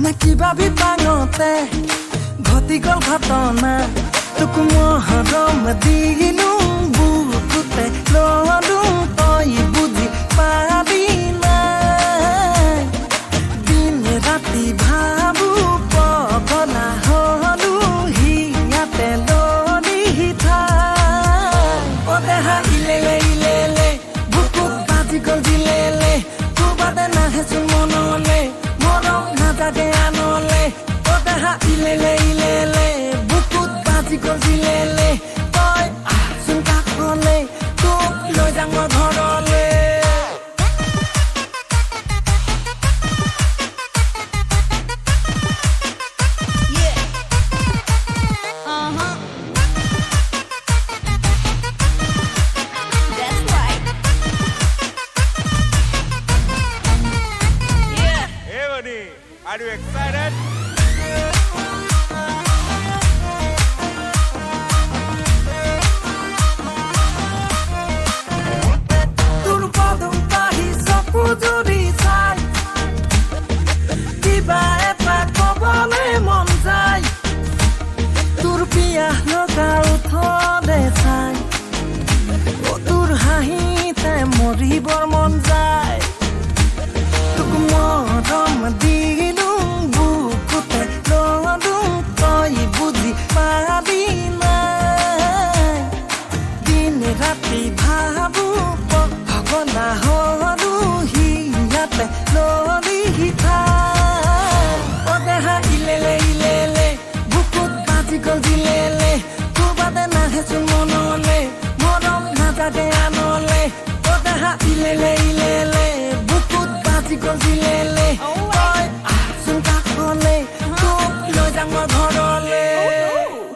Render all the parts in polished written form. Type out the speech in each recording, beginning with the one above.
না কিবা বিপাঙতে ঘটি গল ঘটনা তোক মহৰম দিলো বুকুতে ললো তই বুজি পাবি নাই দিন ৰাতি ভাবো পগলা হলো হিয়াতে ললি ঠাই অ দেহা ইলেলে ইলেলে বুকুত বাজি গল দিলেলে তোবাদে নাহেচোন মনলে মৰম নাজাগে আনলে অ দেহা ইলেলে ইলেলে বুকুত বাজি গল দিলেলে তই আহচোন কাষলে তোক লৈ যাম মই ঘৰলে Are you excited? তোৰ পদম পাহি চকু জুৰি চাই কিবা এটা কবলে মন যায় তোৰ পিয়াহ লগা উঠলে চাই অ তোৰ হাঁহিতে মৰিবৰ মন যায় তোক মৰম দিলো বুকুতে ললো তই বুজি পাবি নাই দিন ৰাতি ভাবো পগলা হলো হিয়াতে ললি ঠাই অ দেহা ইলেলে ইলেলে বুকুত বাজি গল দিলেলে তোবাদে নাহেচোন মনলে মৰম নাজাগে আনলে অ দেহা ইলেলে ইলেলে বুকুত বাজি গল দিলেলে তই আহচোন কাষলে তোক লৈ যাম মই ঘৰলে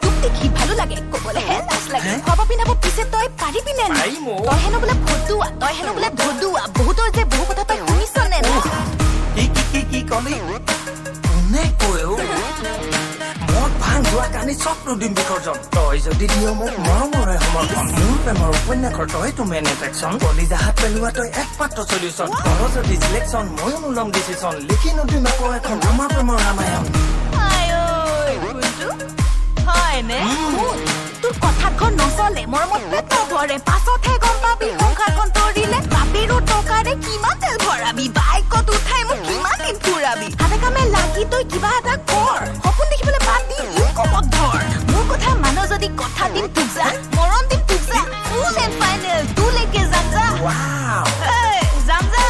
তোক দেখি ভালো লাগে কবলেহে লাজ লাগে খোৱাব পিন্ধাব পিছে তই পাৰিবিনে নাই তই হেনো বোলে ফটুৱা তই হেনো বোলে ধদুৱা বহুতৰ যে বহু কথা তই শুনিছনে নাই কি কলি কোনে কয়ো মদ ভাং যোৱা কানি চক্ৰ দিম বিসৰ্জন তই যদি দিয় মোক মৰমৰে সমৰ্থন মোৰ প্ৰেমৰ উপন্যাসৰ তইতো মেন এট্ৰেকশ্যন কলিজাহাত পেলোৱা তই একমাত্ৰ চলিউশ্যন কৰ যদি চিলেকশ্যন ময়ো নোলম ডিচিশ্যন লিখি নদিম আকৌ এখন আমাৰ প্ৰেমৰ ৰামায়ণ হয়নে তোৰ কথাখন নচলে মৰমত পেট ভৰে পাছতহে গম পাবি সংসাৰখন তৰিলে বাপেৰো টকাৰে কিমান তেল ভৰাবি বাইকত উঠাই মোক কিমান দিন ফুৰাবি হাতে কামে লাগি তই কিবা এটা কৰ সপোন দেখিবলৈ বাদ দি ইনকমত ধৰ মোৰ কথা মান যদি কথা দিম তোক যা মৰম দিম তোক যা ফুল এণ্ড ফাইনেল তোলৈকে যাম যা যাম যা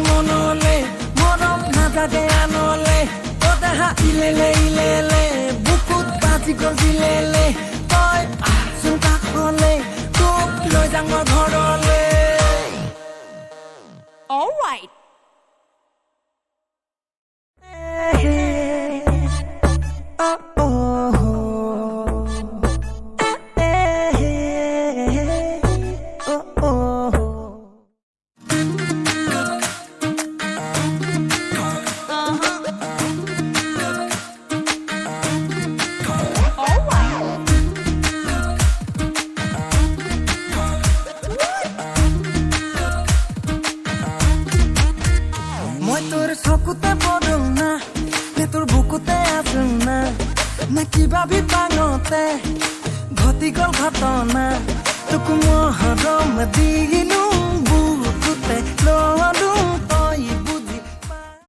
মনলে মৰম নাজাগে আনলে অ দেহা ইলেলে ইলেলে বুকুত বাজি গল দিলেলে তই আহচোন কাষলে তোক লৈ যাম মই ঘৰলে অলৰাইট না কিবা বিপাঙতে ঘটি গল ঘটনা তোক মহৰম দিলো